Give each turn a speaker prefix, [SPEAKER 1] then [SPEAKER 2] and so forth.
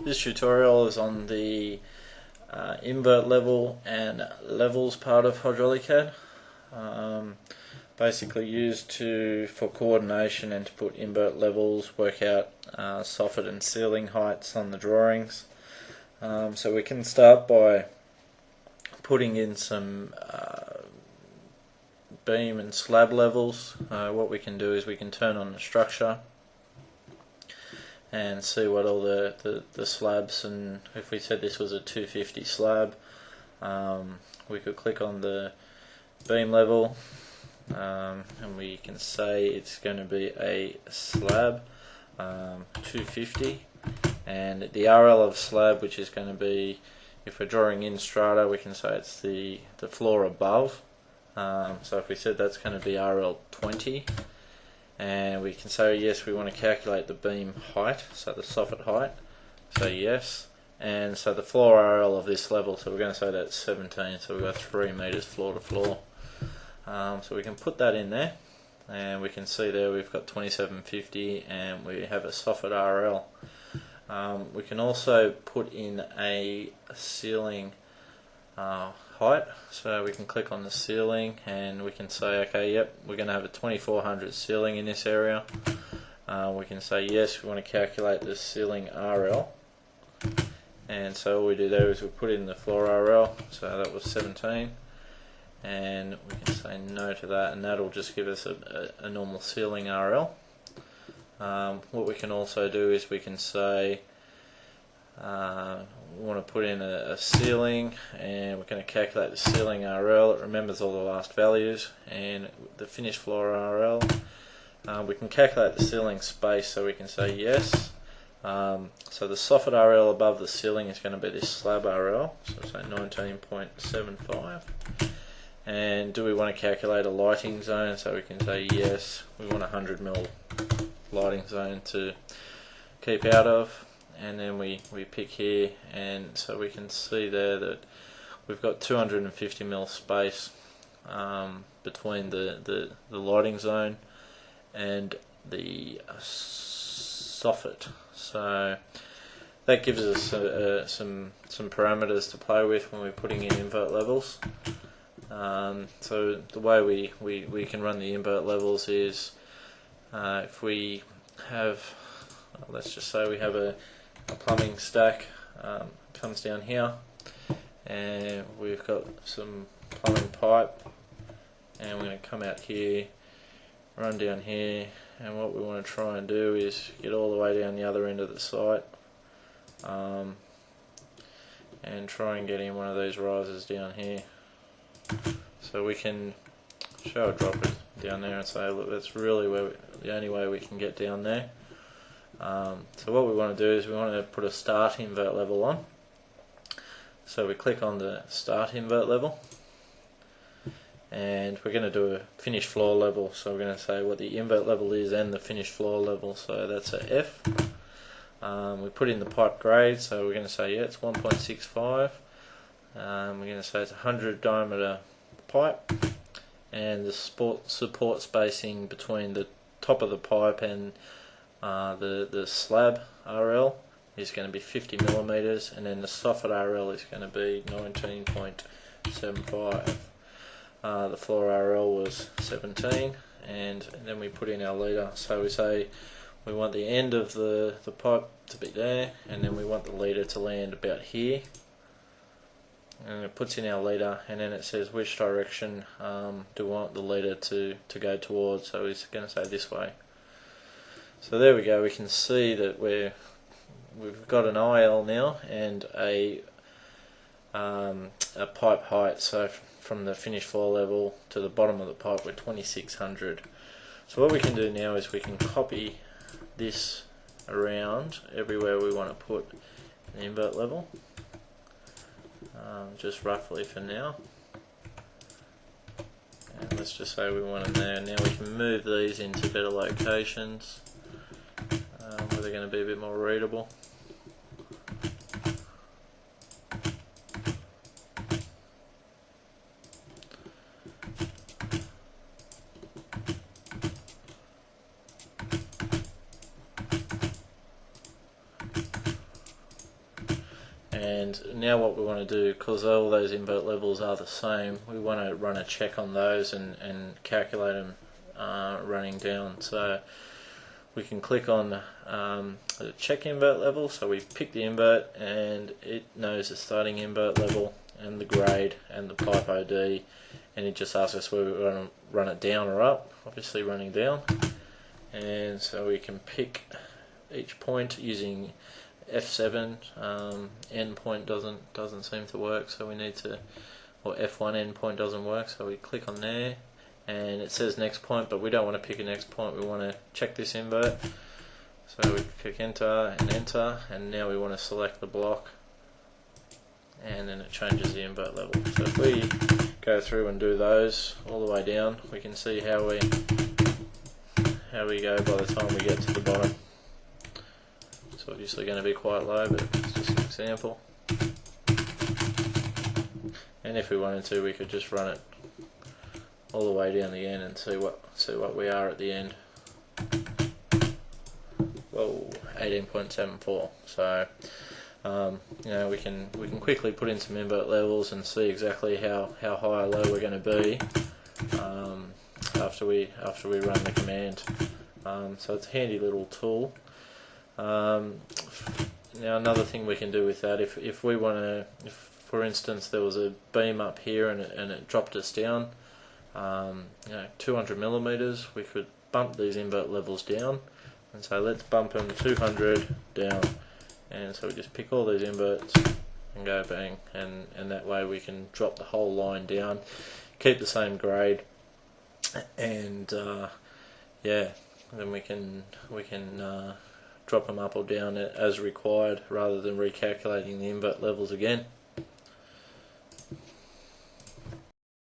[SPEAKER 1] This tutorial is on the invert level and levels part of HydrauliCAD. Basically used for coordination and to put invert levels, work out soffit and ceiling heights on the drawings. So we can start by putting in some beam and slab levels. What we can do is we can turn on the structure and see what all the slabs, and if we said this was a 250 slab, we could click on the beam level and we can say it's going to be a slab 250, and the RL of slab, which is going to be, if we're drawing in strata, we can say it's the floor above. So if we said that's going to be RL 20, and we can say yes, we want to calculate the beam height, so the soffit height, so yes, and so the floor RL of this level, so we're going to say that's 17, so we've got 3 meters floor to floor. So we can put that in there, and we can see there we've got 2750 and we have a soffit RL. We can also put in a ceiling height, so we can click on the ceiling and we can say okay, yep, we're going to have a 2400 ceiling in this area. We can say yes, we want to calculate the ceiling RL, and so all we do there is we put in the floor RL, so that was 17, and we can say no to that, and that'll just give us a normal ceiling RL. What we can also do is we can say we want to put in a ceiling, and we're going to calculate the ceiling RL. It remembers all the last values, and the finished floor RL. We can calculate the ceiling space, so we can say yes. So the soffit RL above the ceiling is going to be this slab RL, so say 19.75. And do we want to calculate a lighting zone? So we can say yes, we want a 100mm lighting zone to keep out of. And then we pick here, and so we can see there that we've got 250mm space between the lighting zone and the soffit. So that gives us some parameters to play with when we're putting in invert levels. So the way we can run the invert levels is if we have, let's just say we have a plumbing stack, comes down here, and we've got some plumbing pipe, and we're going to come out here, run down here, and what we want to try and do is get all the way down the other end of the site, and try and get in one of these risers down here. So we can show a dropper down there and say, look, that's really the only way we can get down there. So what we want to do is we want to put a start invert level on. So we click on the start invert level, and we're going to do a finished floor level. So we're going to say what the invert level is and the finished floor level. So that's a F. We put in the pipe grade, so we're going to say yeah, it's 1.65. We're going to say it's 100 diameter pipe, and the support spacing between the top of the pipe and the slab RL is going to be 50mm, and then the soffit RL is going to be 19.75. The floor RL was 17, and then we put in our leader. So we say we want the end of the pipe to be there, and then we want the leader to land about here, and it puts in our leader, and then it says which direction do we want the leader to go towards. So it's going to say this way. So there we go, we can see that we've got an IL now and a pipe height. So from the finished floor level to the bottom of the pipe, we're 2600. So what we can do now is we can copy this around everywhere we want to put an invert level, just roughly for now. And let's just say we want them there. Now we can move these into better locations, where they're going to be a bit more readable. And now what we want to do, because all those invert levels are the same, we want to run a check on those and calculate them running down. So we can click on the check invert level, so we pick the invert and it knows the starting invert level and the grade and the pipe OD, and it just asks us whether we want to run it down or up, obviously running down. And so we can pick each point using F7. Endpoint doesn't seem to work, so we need to, or F1 endpoint doesn't work, so we click on there and it says next point, but we don't want to pick a next point, we want to check this invert. So we click enter, and now we want to select the block, and then it changes the invert level. So if we go through and do those all the way down, we can see how we go by the time we get to the bottom. It's obviously going to be quite low, but it's just an example. And if we wanted to, we could just run it all the way down the end and see what we are at the end. Whoa, 18.74. So you know, we can quickly put in some invert levels and see exactly how high or low we're going to be after we run the command. So it's a handy little tool. Now another thing we can do with that, if we want to, if for instance there was a beam up here and it dropped us down, you know, 200 millimeters, we could bump these invert levels down and say let's bump them 200 down, and so we just pick all these inverts and go bang, and that way we can drop the whole line down, keep the same grade, and yeah, then we can drop them up or down as required rather than recalculating the invert levels again.